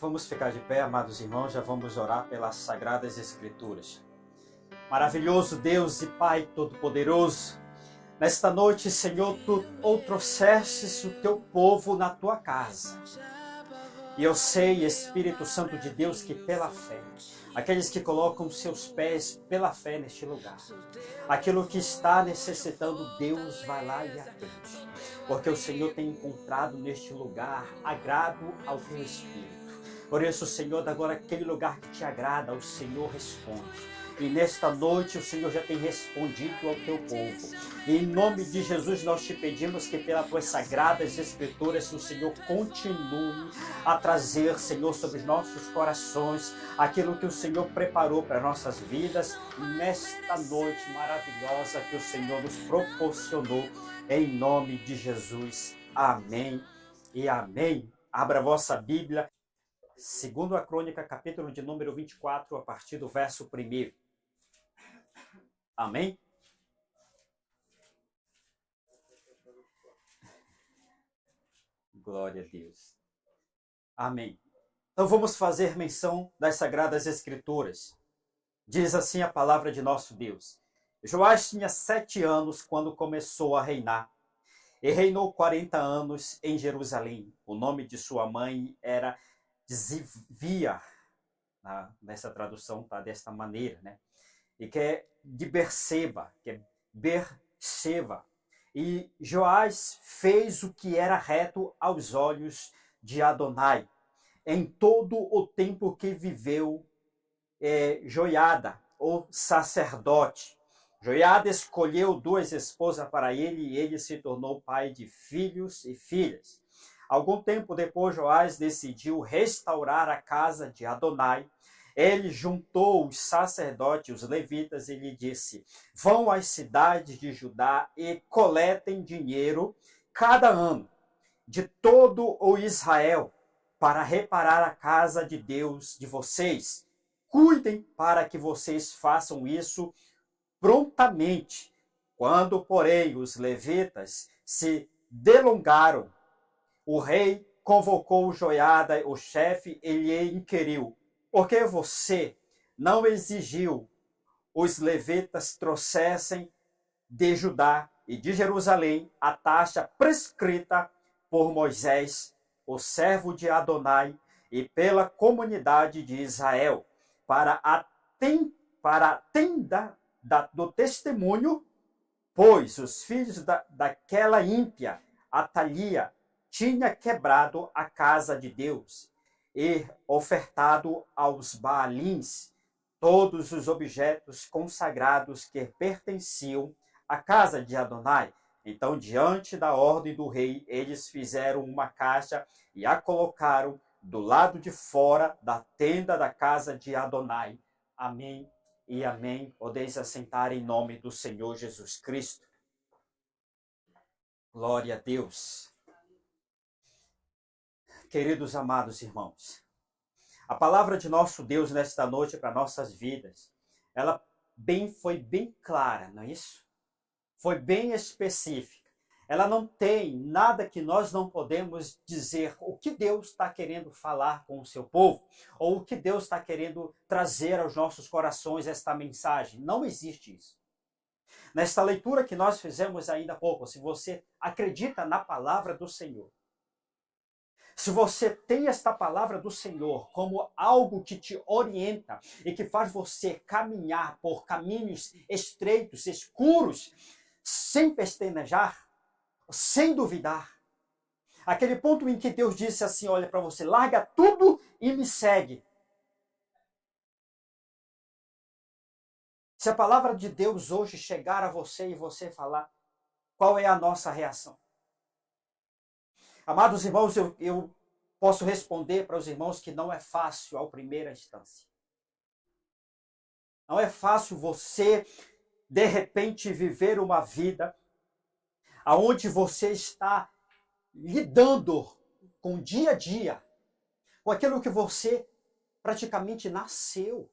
Vamos ficar de pé, amados irmãos, já vamos orar pelas Sagradas Escrituras. Maravilhoso Deus e Pai Todo-Poderoso, nesta noite, Senhor, Tu trouxestes o Teu povo na Tua casa. E eu sei, Espírito Santo de Deus, que pela fé, aqueles que colocam seus pés pela fé neste lugar, aquilo que está necessitando, Deus vai lá e atende. Porque o Senhor tem encontrado neste lugar agrado ao Teu Espírito. Por isso, Senhor, agora aquele lugar que te agrada, o Senhor responde. E nesta noite o Senhor já tem respondido ao teu povo. E em nome de Jesus nós te pedimos que pelas tuas sagradas escrituras o Senhor continue a trazer, Senhor, sobre os nossos corações aquilo que o Senhor preparou para nossas vidas nesta noite maravilhosa que o Senhor nos proporcionou. Em nome de Jesus. Amém e amém. Abra a vossa Bíblia. Segundo a Crônica, capítulo de número 24, a partir do verso 1. Amém? Glória a Deus. Amém. Então vamos fazer menção das Sagradas Escrituras. Diz assim a palavra de nosso Deus. Joás tinha 7 anos quando começou a reinar. E reinou 40 anos em Jerusalém. O nome de sua mãe era Zivia, nessa tradução está desta maneira, né? E que é de Berseba, que é Berseba. E Joás fez o que era reto aos olhos de Adonai, em todo o tempo que viveu Joiada, o sacerdote. Joiada escolheu 2 esposas para ele e ele se tornou pai de filhos e filhas. Algum tempo depois, Joás decidiu restaurar a casa de Adonai. Ele juntou os sacerdotes, os levitas, e lhe disse: vão às cidades de Judá e coletem dinheiro cada ano de todo o Israel para reparar a casa de Deus de vocês. Cuidem para que vocês façam isso prontamente. Quando, porém, os levitas se delongaram, o rei convocou Joiada, o chefe, e lhe inquiriu: por que você não exigiu os levitas trouxessem de Judá e de Jerusalém a taxa prescrita por Moisés, o servo de Adonai, e pela comunidade de Israel, para a tenda do testemunho, pois os filhos daquela ímpia, Atalia, tinha quebrado a casa de Deus e ofertado aos Baalins todos os objetos consagrados que pertenciam à casa de Adonai. Então, diante da ordem do rei, eles fizeram uma caixa e a colocaram do lado de fora da tenda da casa de Adonai. Amém e amém. Podeis assentar em nome do Senhor Jesus Cristo. Glória a Deus. Queridos amados irmãos, a palavra de nosso Deus nesta noite para nossas vidas, ela foi bem clara, não é isso? Foi bem específica. Ela não tem nada que nós não podemos dizer o que Deus está querendo falar com o seu povo, ou o que Deus está querendo trazer aos nossos corações esta mensagem. Não existe isso. Nesta leitura que nós fizemos ainda há pouco, se você acredita na palavra do Senhor, se você tem esta palavra do Senhor como algo que te orienta e que faz você caminhar por caminhos estreitos, escuros, sem pestanejar, sem duvidar, aquele ponto em que Deus disse assim, olha para você, larga tudo e me segue. Se a palavra de Deus hoje chegar a você e você falar, qual é a nossa reação? Amados irmãos, eu posso responder para os irmãos que não é fácil à primeira instância. Não é fácil você, de repente, viver uma vida onde você está lidando com dia a dia, com aquilo que você praticamente nasceu.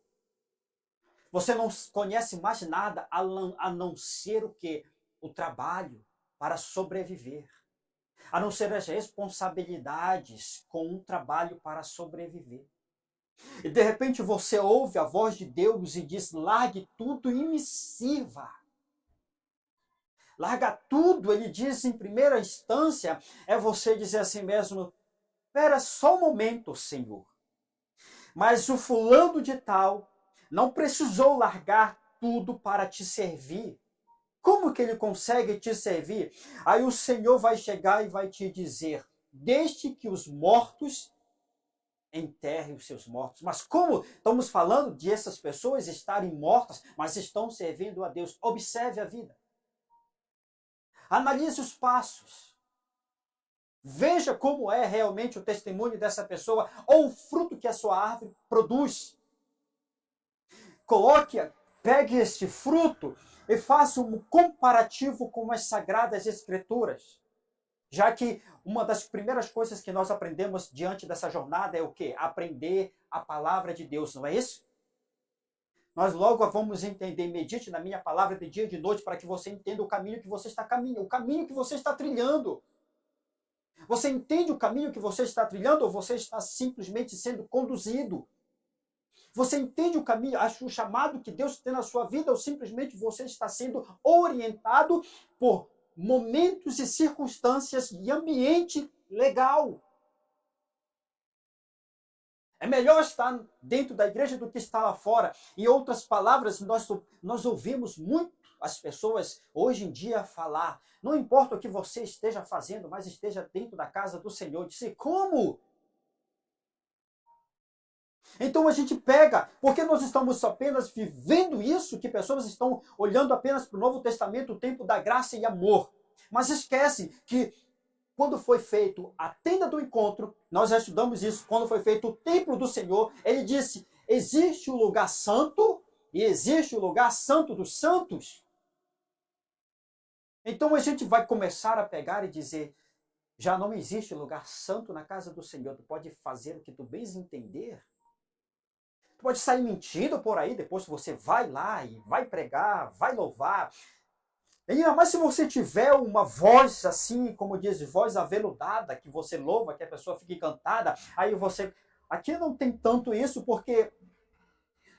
Você não conhece mais nada a não ser o quê? O trabalho para sobreviver. a não ser as responsabilidades com um trabalho para sobreviver. E de repente você ouve a voz de Deus e diz: largue tudo e me sirva. Larga tudo, ele diz em primeira instância, é você dizer assim mesmo: espera só um momento, Senhor. Mas o fulano de tal não precisou largar tudo para te servir. Como que ele consegue te servir? Aí o Senhor vai chegar e vai te dizer: deixe que os mortos enterrem os seus mortos. Mas como estamos falando de essas pessoas estarem mortas, mas estão servindo a Deus? Observe a vida. Analise os passos. Veja como é realmente o testemunho dessa pessoa ou o fruto que a sua árvore produz. Pegue este fruto e faça um comparativo com as Sagradas Escrituras. Já que uma das primeiras coisas que nós aprendemos diante dessa jornada é o quê? Aprender a palavra de Deus, não é isso? Nós logo vamos entender: medite na minha palavra de dia e de noite, para que você entenda o caminho que você está caminhando, o caminho que você está trilhando. Você entende o caminho que você está trilhando ou você está simplesmente sendo conduzido? Você entende o caminho, o chamado que Deus tem na sua vida ou simplesmente você está sendo orientado por momentos e circunstâncias e ambiente legal? É melhor estar dentro da igreja do que estar lá fora. Em outras palavras, nós ouvimos muito as pessoas hoje em dia falar: não importa o que você esteja fazendo, mas esteja dentro da casa do Senhor. Eu disse: como? Então a gente pega, porque nós estamos apenas vivendo isso, que pessoas estão olhando apenas para o Novo Testamento, o tempo da graça e amor. Mas esquecem que quando foi feito a tenda do encontro, nós já estudamos isso, quando foi feito o templo do Senhor, ele disse: existe o lugar santo e existe o lugar santo dos santos. Então a gente vai começar a pegar e dizer: já não existe lugar santo na casa do Senhor, tu pode fazer o que tu bens entender. Tu pode sair mentindo por aí, depois você vai lá e vai pregar, vai louvar. E ainda mais se você tiver uma voz assim, como diz, voz aveludada, que você louva, que a pessoa fique encantada, aí você... Aqui não tem tanto isso, porque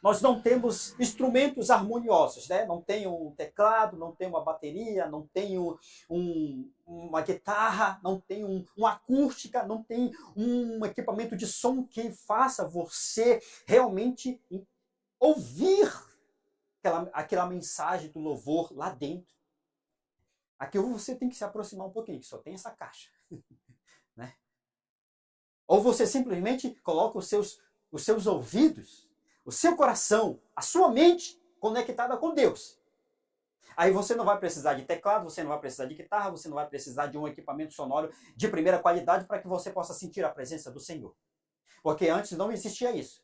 nós não temos instrumentos harmoniosos, né? Não tem um teclado, não tem uma bateria, não tem uma guitarra, não tem uma acústica, não tem um equipamento de som que faça você realmente ouvir aquela mensagem do louvor lá dentro. Aqui você tem que se aproximar um pouquinho, que só tem essa caixa. Né? Ou você simplesmente coloca os seus ouvidos, o seu coração, a sua mente conectada com Deus. Aí você não vai precisar de teclado, você não vai precisar de guitarra, você não vai precisar de um equipamento sonoro de primeira qualidade para que você possa sentir a presença do Senhor. Porque antes não existia isso.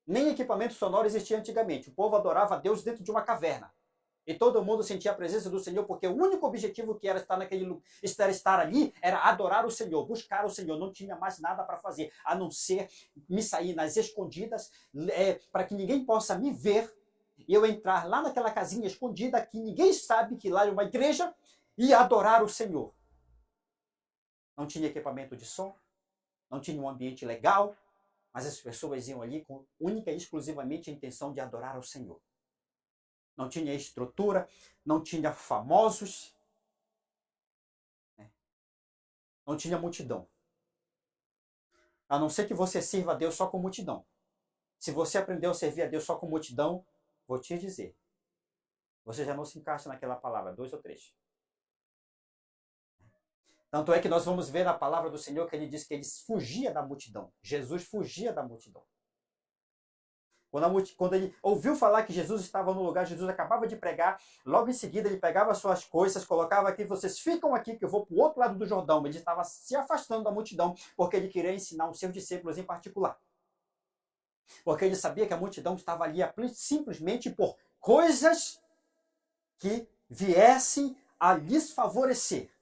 Nem equipamento sonoro existia antigamente. O povo adorava a Deus dentro de uma caverna. E todo mundo sentia a presença do Senhor, porque o único objetivo que era estar ali era adorar o Senhor, buscar o Senhor. Não tinha mais nada para fazer, a não ser me sair nas escondidas, para que ninguém possa me ver, e eu entrar lá naquela casinha escondida, que ninguém sabe que lá é uma igreja, e adorar o Senhor. Não tinha equipamento de som, não tinha um ambiente legal, mas as pessoas iam ali com única e exclusivamente a intenção de adorar ao Senhor. Não tinha estrutura, não tinha famosos, né? Não tinha multidão. A não ser que você sirva a Deus só com multidão. Se você aprendeu a servir a Deus só com multidão, vou te dizer, você já não se encaixa naquela palavra, 2 ou 3. Tanto é que nós vamos ver na palavra do Senhor que ele diz que ele fugia da multidão. Jesus fugia da multidão. Quando ele ouviu falar que Jesus estava no lugar, Jesus acabava de pregar, logo em seguida ele pegava as suas coisas, colocava aqui: vocês ficam aqui que eu vou para o outro lado do Jordão. Ele estava se afastando da multidão, porque ele queria ensinar os seus discípulos em particular. Porque ele sabia que a multidão estava ali simplesmente por coisas que viessem a lhes favorecer.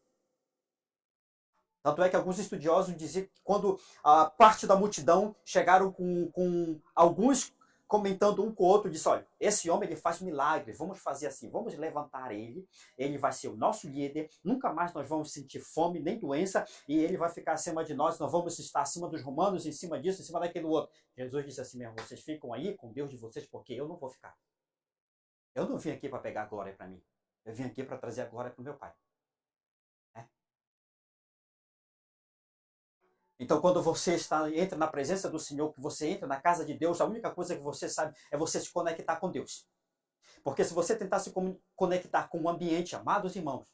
Tanto é que alguns estudiosos diziam que quando a parte da multidão chegaram com alguns comentando um com o outro, disse, olha, esse homem ele faz milagres, vamos fazer assim, vamos levantar ele vai ser o nosso líder, nunca mais nós vamos sentir fome nem doença, e ele vai ficar acima de nós vamos estar acima dos romanos, em cima disso, em cima daquele outro. Jesus disse assim mesmo, vocês ficam aí com Deus de vocês, porque eu não vou ficar. Eu não vim aqui para pegar a glória para mim, eu vim aqui para trazer a glória para o meu Pai. Então, quando você entra na presença do Senhor, que você entra na casa de Deus, a única coisa que você sabe é você se conectar com Deus. Porque se você tentar se conectar com o ambiente, amados irmãos,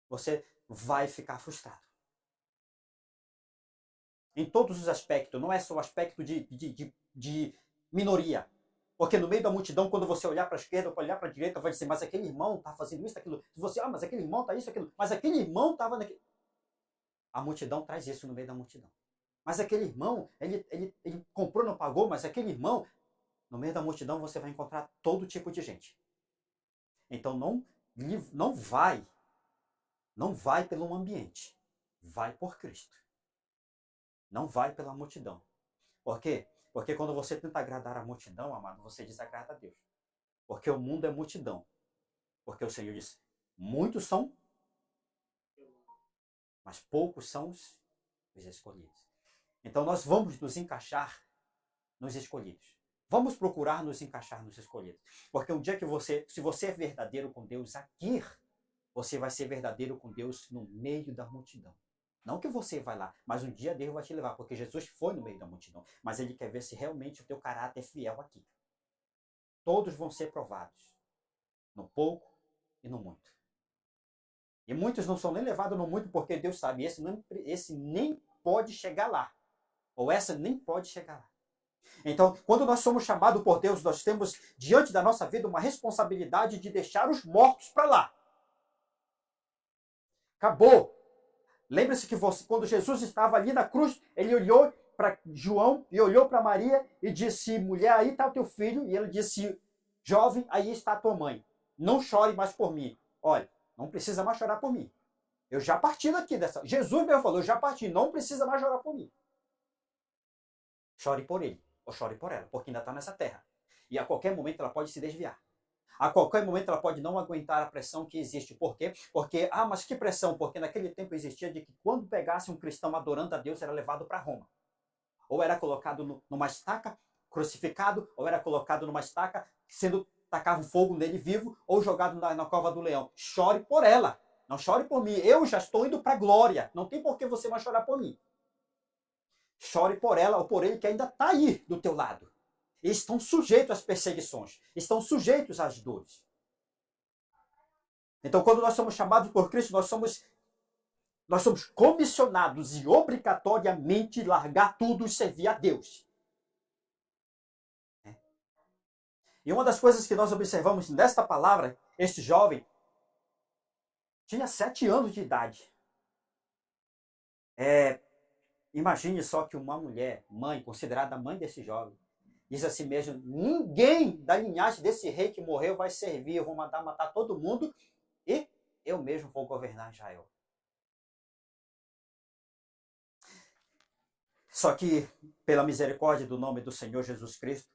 você vai ficar frustrado. Em todos os aspectos, não é só o aspecto de minoria. Porque no meio da multidão, quando você olhar para a esquerda ou olhar para a direita, vai dizer, mas aquele irmão está fazendo isso, aquilo. Se você, mas aquele irmão está isso, aquilo. Mas aquele irmão estava naquele... A multidão traz isso no meio da multidão. Mas aquele irmão, ele comprou, não pagou, mas aquele irmão, no meio da multidão você vai encontrar todo tipo de gente. Então não vai pelo ambiente, vai por Cristo. Não vai pela multidão. Por quê? Porque quando você tenta agradar a multidão, amado, você desagrada a Deus. Porque o mundo é multidão. Porque o Senhor disse, muitos são, mas poucos são os escolhidos. Então nós vamos nos encaixar nos escolhidos. Vamos procurar nos encaixar nos escolhidos. Porque um dia que se você é verdadeiro com Deus aqui, você vai ser verdadeiro com Deus no meio da multidão. Não que você vai lá, mas um dia Deus vai te levar, porque Jesus foi no meio da multidão. Mas Ele quer ver se realmente o teu caráter é fiel aqui. Todos vão ser provados, no pouco e no muito. E muitos não são nem levados no muito, porque Deus sabe, esse nem pode chegar lá. Ou essa nem pode chegar lá. Então, quando nós somos chamados por Deus, nós temos diante da nossa vida uma responsabilidade de deixar os mortos para lá. Acabou. Lembre-se que quando Jesus estava ali na cruz, ele olhou para João e olhou para Maria e disse, mulher, aí está o teu filho. E ele disse, jovem, aí está a tua mãe. Não chore mais por mim. Olha, não precisa mais chorar por mim. Eu já parti daqui dessa... Jesus mesmo falou, eu já parti, não precisa mais chorar por mim. Chore por ele, ou chore por ela, porque ainda está nessa terra. E a qualquer momento ela pode se desviar. A qualquer momento ela pode não aguentar a pressão que existe. Por quê? Porque, mas que pressão? Porque naquele tempo existia de que quando pegasse um cristão adorando a Deus, era levado para Roma. Ou era colocado numa estaca, crucificado, ou era colocado numa estaca, tacava fogo nele vivo, ou jogado na cova do leão. Chore por ela, não chore por mim. Eu já estou indo para a glória. Não tem por que você mais chorar por mim. Chore por ela ou por ele que ainda está aí do teu lado. E estão sujeitos às perseguições, estão sujeitos às dores. Então, quando nós somos chamados por Cristo, nós somos comissionados e obrigatoriamente largar tudo e servir a Deus. E uma das coisas que nós observamos nesta palavra, este jovem tinha 7 anos de idade. Imagine só que uma mulher, mãe, considerada mãe desse jovem, diz assim mesmo, ninguém da linhagem desse rei que morreu vai servir, eu vou mandar matar todo mundo e eu mesmo vou governar Israel. Só que, pela misericórdia do nome do Senhor Jesus Cristo,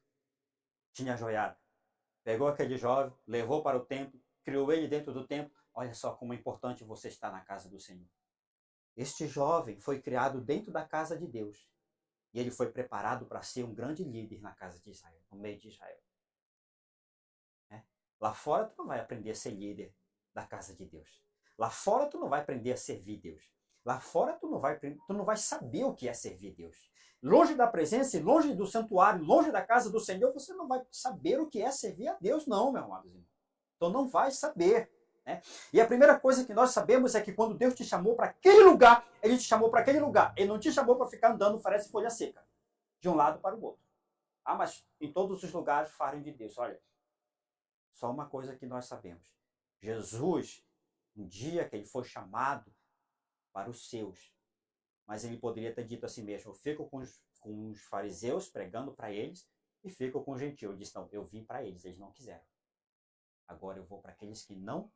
tinha joiado. Pegou aquele jovem, levou para o templo, criou ele dentro do templo. Olha só como é importante você estar na casa do Senhor. Este jovem foi criado dentro da casa de Deus. E ele foi preparado para ser um grande líder na casa de Israel, no meio de Israel. Lá fora tu não vai aprender a ser líder da casa de Deus. Lá fora tu não vai aprender a servir Deus. Lá fora tu não vai saber o que é servir Deus. Longe da presença, longe do santuário, longe da casa do Senhor, você não vai saber o que é servir a Deus, não, meu amado irmão. Então não vai saber. E a primeira coisa que nós sabemos é que quando Deus te chamou para aquele lugar, Ele te chamou para aquele lugar. Ele não te chamou para ficar andando oferece folha seca, de um lado para o outro. Mas em todos os lugares farem de Deus. Olha, só uma coisa que nós sabemos. Jesus, um dia que Ele foi chamado para os seus, mas Ele poderia ter dito assim mesmo, eu fico com os fariseus pregando para eles e fico com os gentios. Ele disse, não, eu vim para eles não quiseram. Agora eu vou para aqueles que não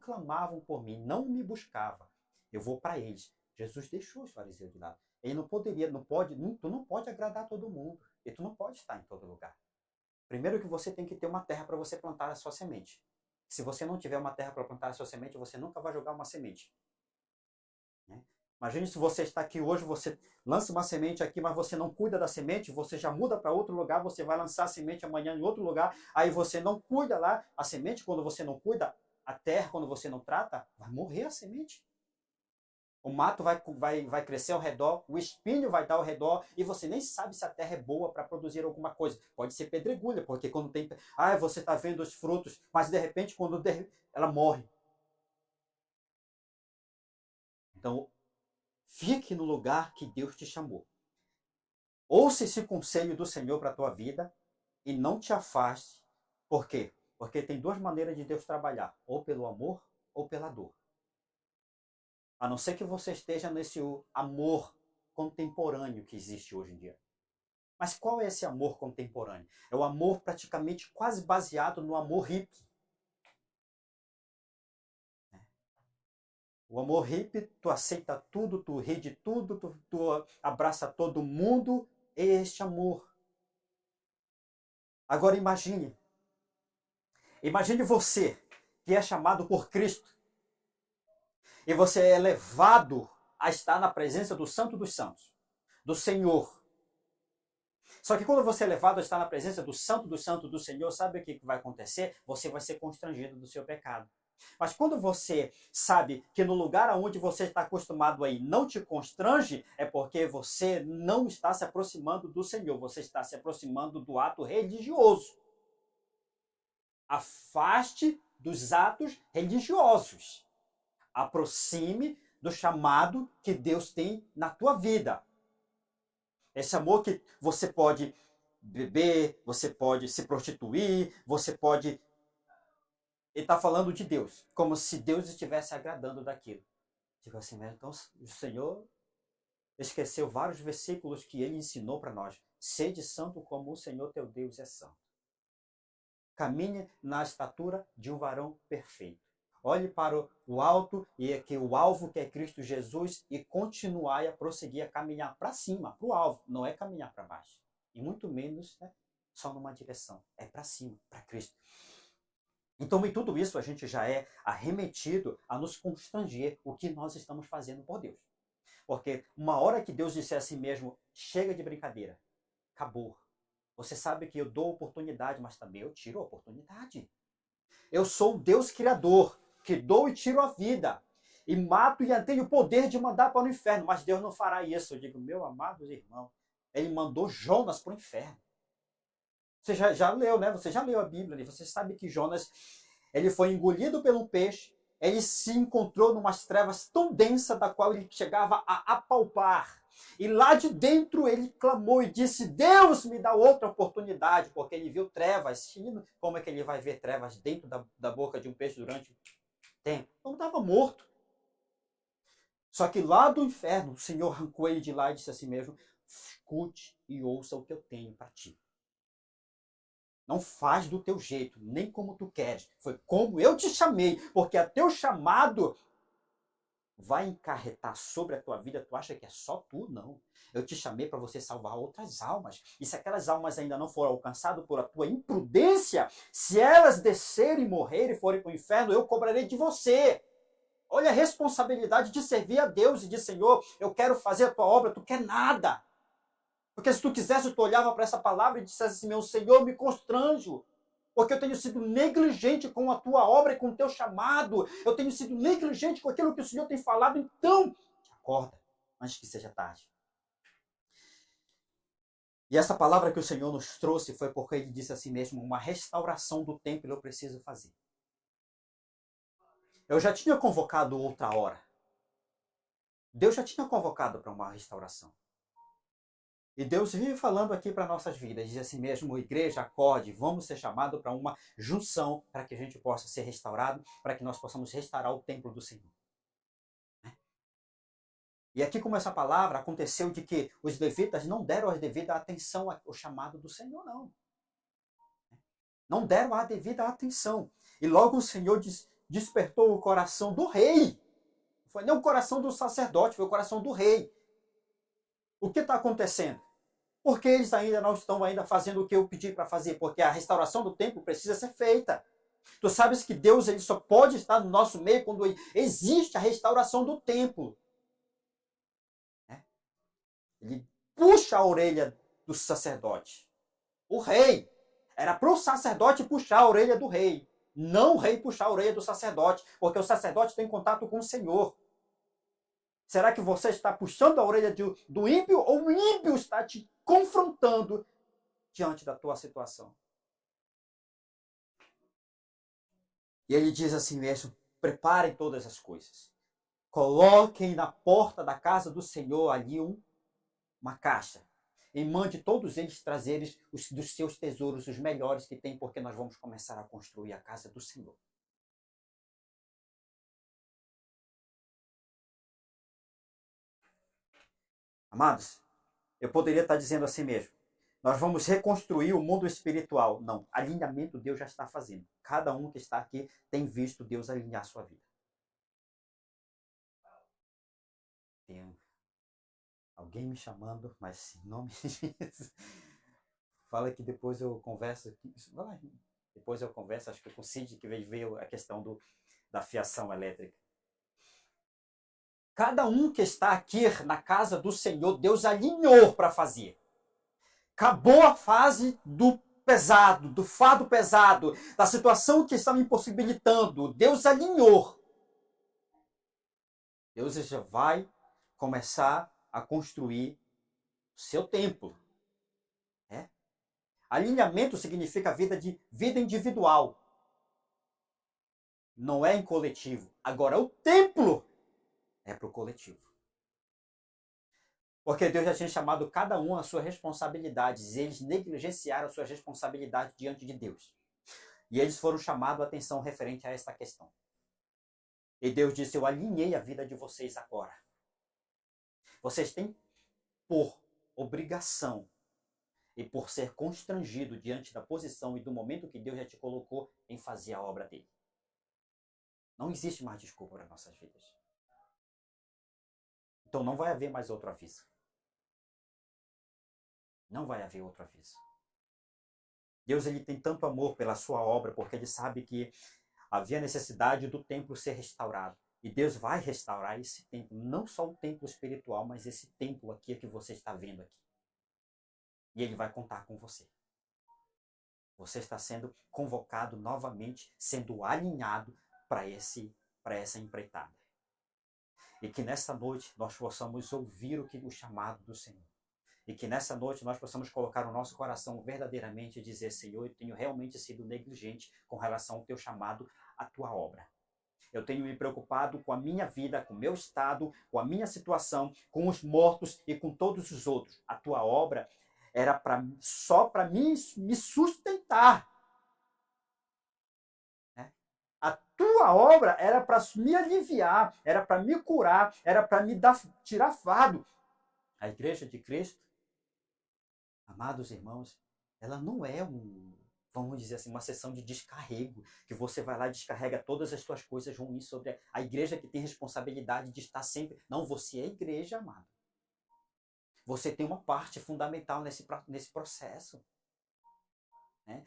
clamavam por mim, não me buscavam. Eu vou para eles. Jesus deixou os fariseus de lado. Ele tu não pode agradar todo mundo. E tu não pode estar em todo lugar. Primeiro que você tem que ter uma terra para você plantar a sua semente. Se você não tiver uma terra para plantar a sua semente, você nunca vai jogar uma semente. Né? Imagine se você está aqui hoje, você lança uma semente aqui, mas você não cuida da semente, você já muda para outro lugar, você vai lançar a semente amanhã em outro lugar, aí você não cuida lá, a semente, quando você não cuida, a terra, quando você não trata, vai morrer a semente. O mato vai crescer ao redor, o espinho vai dar ao redor, e você nem sabe se a terra é boa para produzir alguma coisa. Pode ser pedregulha, porque quando tem... você está vendo os frutos, mas de repente, ela morre. Então, fique no lugar que Deus te chamou. Ouça esse conselho do Senhor para a tua vida e não te afaste. Por quê? Porque tem duas maneiras de Deus trabalhar, ou pelo amor ou pela dor. A não ser que você esteja nesse amor contemporâneo que existe hoje em dia. Mas qual é esse amor contemporâneo? É o amor praticamente quase baseado no amor hippie. O amor hippie, tu aceita tudo, tu ri de tudo, tu abraça todo mundo. É este amor. Agora imagine você que é chamado por Cristo e você é levado a estar na presença do Santo dos Santos, do Senhor. Só que quando você é levado a estar na presença do Santo dos Santos do Senhor, sabe o que vai acontecer? Você vai ser constrangido do seu pecado. Mas quando você sabe que no lugar onde você está acostumado aí não te constrange, é porque você não está se aproximando do Senhor, você está se aproximando do ato religioso. Afaste dos atos religiosos. Aproxime do chamado que Deus tem na tua vida. Esse amor que você pode beber, você pode se prostituir, você pode... Ele está falando de Deus, como se Deus estivesse agradando daquilo. Digo assim, mas então o Senhor esqueceu vários versículos que ele ensinou para nós. Sede santo como o Senhor teu Deus é santo. Caminhe na estatura de um varão perfeito. Olhe para o alto e aqui o alvo que é Cristo Jesus e continuai a prosseguir, a caminhar para cima, para o alvo. Não é caminhar para baixo. E muito menos só numa direção. É para cima, para Cristo. Então, em tudo isso, a gente já é arremetido a nos constranger o que nós estamos fazendo por Deus. Porque uma hora que Deus disser a si mesmo, chega de brincadeira, acabou. Você sabe que eu dou oportunidade, mas também eu tiro a oportunidade. Eu sou o Deus Criador, que dou e tiro a vida. E mato e tenho o poder de mandar para o inferno. Mas Deus não fará isso. Eu digo, meu amados irmãos, ele mandou Jonas para o inferno. Você já leu, né? Você já leu a Bíblia. Você sabe que Jonas, ele foi engolido pelo peixe. Ele se encontrou numas trevas tão densas da qual ele chegava a apalpar. E lá de dentro ele clamou e disse, Deus me dá outra oportunidade, porque ele viu trevas. Como é que ele vai ver trevas dentro da boca de um peixe durante tempo? Então estava morto. Só que lá do inferno, o Senhor arrancou ele de lá e disse a si mesmo, escute e ouça o que eu tenho para ti. Não faz do teu jeito, nem como tu queres. Foi como eu te chamei, porque a teu chamado vai encarretar sobre a tua vida. Tu acha que é só tu? Não. Eu te chamei para você salvar outras almas. E se aquelas almas ainda não foram alcançadas por a tua imprudência, se elas descerem e morrerem e forem para o inferno, eu cobrarei de você. Olha a responsabilidade de servir a Deus e de Senhor, eu quero fazer a tua obra, tu quer nada. Porque se tu quisesse, tu olhava para essa palavra e dissesse assim, meu Senhor, me constranjo. Porque eu tenho sido negligente com a tua obra e com o teu chamado. Eu tenho sido negligente com aquilo que o Senhor tem falado. Então, acorda, antes que seja tarde. E essa palavra que o Senhor nos trouxe foi porque ele disse assim mesmo, uma restauração do templo eu preciso fazer. Eu já tinha convocado outra hora. Deus já tinha convocado para uma restauração. E Deus vive falando aqui para nossas vidas, diz assim mesmo, igreja, acorde, vamos ser chamados para uma junção, para que a gente possa ser restaurado, para que nós possamos restaurar o templo do Senhor. E aqui como essa palavra aconteceu de que os levitas não deram a devida atenção ao chamado do Senhor, não. Não deram a devida atenção. E logo o Senhor despertou o coração do rei. Foi nem o coração do sacerdote, foi o coração do rei. O que está acontecendo? Porque eles ainda não estão ainda fazendo o que eu pedi para fazer, porque a restauração do templo precisa ser feita. Tu sabes que Deus ele só pode estar no nosso meio quando existe a restauração do templo. Ele puxa a orelha do sacerdote. O rei. Era para o sacerdote puxar a orelha do rei. Não o rei puxar a orelha do sacerdote, porque o sacerdote tem contato com o Senhor. Será que você está puxando a orelha do ímpio ou o ímpio está te confrontando diante da tua situação? E ele diz assim mesmo: preparem todas as coisas. Coloquem na porta da casa do Senhor ali uma caixa. E mande todos eles trazerem dos seus tesouros, os melhores que tem, porque nós vamos começar a construir a casa do Senhor. Amados, eu poderia estar dizendo assim mesmo: nós vamos reconstruir o mundo espiritual. Não, alinhamento Deus já está fazendo. Cada um que está aqui tem visto Deus alinhar a sua vida. Tem alguém me chamando, mas em nome de Jesus. Fala que depois eu converso. Depois eu converso, acho que com o Cid, que veio a questão da fiação elétrica. Cada um que está aqui na casa do Senhor, Deus alinhou para fazer. Acabou a fase do pesado, do fardo pesado, da situação que está me impossibilitando. Deus alinhou. Deus já vai começar a construir o seu templo. Alinhamento significa vida individual. Não é em coletivo. Agora, o templo é para o coletivo. Porque Deus já tinha chamado cada um às suas responsabilidades. E eles negligenciaram as suas responsabilidades diante de Deus. E eles foram chamados a atenção referente a esta questão. E Deus disse: eu alinhei a vida de vocês agora. Vocês têm por obrigação e por ser constrangido diante da posição e do momento que Deus já te colocou em fazer a obra dele. Não existe mais desculpa para nossas vidas. Então não vai haver mais outro aviso. Não vai haver outro aviso. Deus ele tem tanto amor pela sua obra, porque ele sabe que havia necessidade do templo ser restaurado. E Deus vai restaurar esse templo, não só o templo espiritual, mas esse templo aqui que você está vendo aqui. E ele vai contar com você. Você está sendo convocado novamente, sendo alinhado para essa empreitada. E que nessa noite nós possamos ouvir o chamado do Senhor. E que nessa noite nós possamos colocar o nosso coração verdadeiramente e dizer: Senhor, eu tenho realmente sido negligente com relação ao teu chamado, à tua obra. Eu tenho me preocupado com a minha vida, com o meu estado, com a minha situação, com os mortos e com todos os outros. A tua obra era só para me sustentar. A tua obra era para me aliviar, era para me curar, era para me tirar fardo. A igreja de Cristo, amados irmãos, ela não é vamos dizer assim, uma sessão de descarrego, que você vai lá e descarrega todas as suas coisas ruins sobre a igreja que tem responsabilidade de estar sempre... Não, você é a igreja, amado. Você tem uma parte fundamental nesse processo. Né?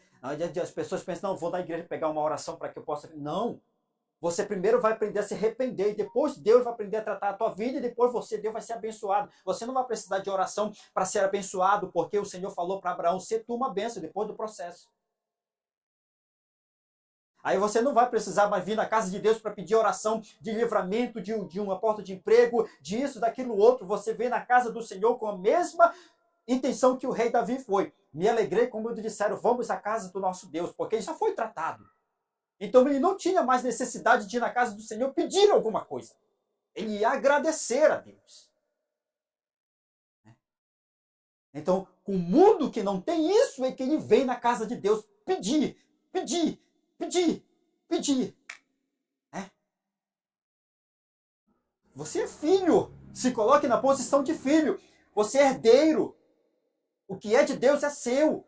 As pessoas pensam: não, vou na igreja pegar uma oração para que eu possa... Não! Você primeiro vai aprender a se arrepender, e depois Deus vai aprender a tratar a tua vida, e depois Deus vai ser abençoado. Você não vai precisar de oração para ser abençoado, porque o Senhor falou para Abraão: ser tu uma bênção, depois do processo. Aí você não vai precisar mais vir na casa de Deus para pedir oração de livramento, de uma porta de emprego, disso, daquilo outro. Você vem na casa do Senhor com a mesma intenção que o rei Davi foi. Me alegrei, como eles disseram: vamos à casa do nosso Deus, porque ele já foi tratado. Então ele não tinha mais necessidade de ir na casa do Senhor pedir alguma coisa. Ele ia agradecer a Deus. Então, com o mundo que não tem isso, é que ele vem na casa de Deus pedir, pedir, pedir, pedir. Você é filho. Se coloque na posição de filho. Você é herdeiro. O que é de Deus é seu.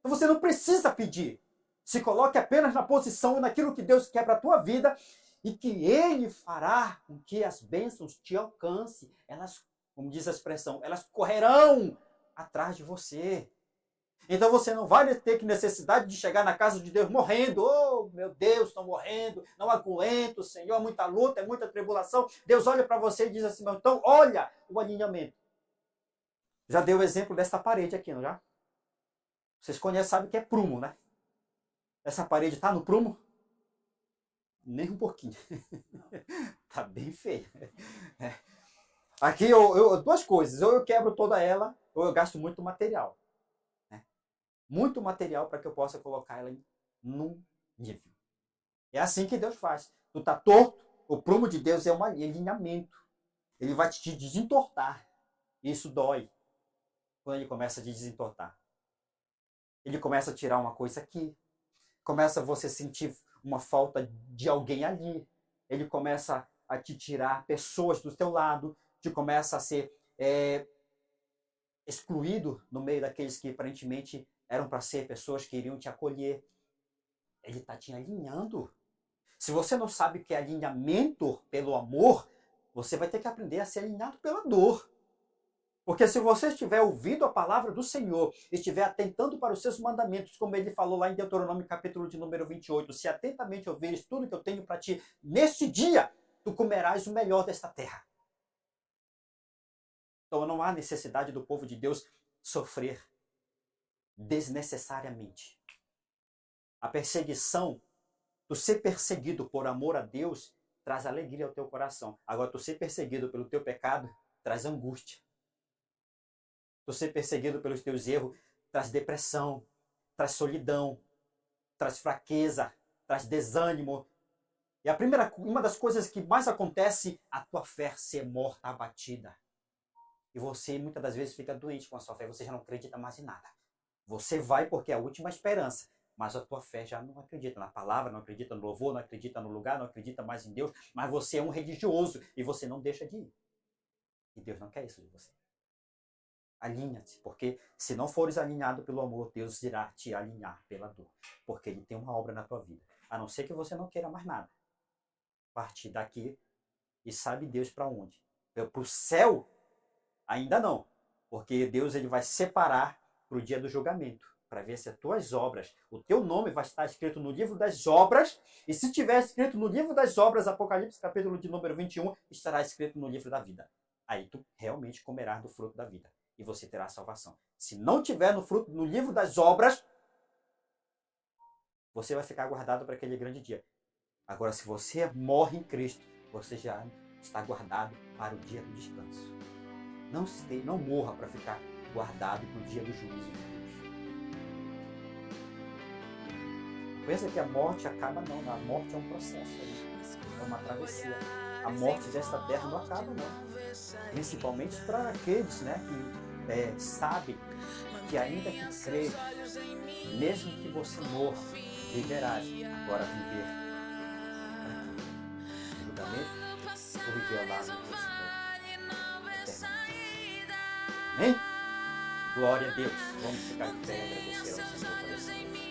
Então você não precisa pedir. Se coloque apenas na posição, naquilo que Deus quer para a tua vida, e que Ele fará com que as bênçãos te alcancem. Elas como diz a expressão, elas correrão atrás de você. Então você não vai ter necessidade de chegar na casa de Deus morrendo. Oh, meu Deus, estou morrendo, não aguento, Senhor, é muita luta, é muita tribulação. Deus olha para você e diz assim, então olha o alinhamento. Já deu o exemplo dessa parede aqui, não já? Vocês conhecem, sabem que é prumo, né? Essa parede está no prumo? Nem um pouquinho. Tá bem feia. Aqui, duas coisas. Ou eu quebro toda ela, ou eu gasto muito material. Muito material para que eu possa colocar ela num nível. É assim que Deus faz. Tu tá torto, o prumo de Deus é um alinhamento. Ele vai te desentortar. Isso dói quando ele começa a te desentortar. Ele começa a tirar uma coisa aqui. Começa você a sentir uma falta de alguém ali. Ele começa a te tirar pessoas do teu lado. Te começa a ser excluído no meio daqueles que aparentemente eram para ser pessoas que iriam te acolher. Ele está te alinhando. Se você não sabe o que é alinhamento pelo amor, você vai ter que aprender a ser alinhado pela dor. Porque se você estiver ouvindo a palavra do Senhor, estiver atentando para os seus mandamentos, como ele falou lá em Deuteronômio capítulo de número 28, se atentamente ouvires tudo que eu tenho para ti, neste dia, tu comerás o melhor desta terra. Então não há necessidade do povo de Deus sofrer desnecessariamente. A perseguição, tu ser perseguido por amor a Deus, traz alegria ao teu coração. Agora, tu ser perseguido pelo teu pecado, traz angústia. Tu ser perseguido pelos teus erros, traz depressão, traz solidão, traz fraqueza, traz desânimo. E uma das coisas que mais acontece, a tua fé ser morta, abatida. E você, muitas das vezes, fica doente com a sua fé, você já não acredita mais em nada. Você vai porque é a última esperança, mas a tua fé já não acredita na palavra, não acredita no louvor, não acredita no lugar, não acredita mais em Deus, mas você é um religioso e você não deixa de ir. E Deus não quer isso de você. Alinha-te, porque se não fores alinhado pelo amor, Deus irá te alinhar pela dor, porque Ele tem uma obra na tua vida. A não ser que você não queira mais nada. Partir daqui e sabe Deus para onde? Para o céu? Ainda não, porque Deus ele vai separar para o dia do julgamento, para ver se as tuas obras, o teu nome vai estar escrito no livro das obras, e se tiver escrito no livro das obras, Apocalipse capítulo de número 21, estará escrito no livro da vida. Aí tu realmente comerás do fruto da vida, e você terá salvação. Se não tiver no livro das obras, você vai ficar guardado para aquele grande dia. Agora, se você morre em Cristo, você já está guardado para o dia do descanso. Não morra para ficar guardado para o dia do juízo de Deus. Pensa que a morte acaba, não. A morte é um processo, é uma travessia. A morte desta terra não acaba, não. Principalmente para aqueles que sabem que ainda que crê, mesmo que você morra, viverás. Agora viver no julgamento, ou viver lá no Senhor. Amém? Glória a Deus. Vamos ficar de pé e agradecer ao Senhor por esse dia.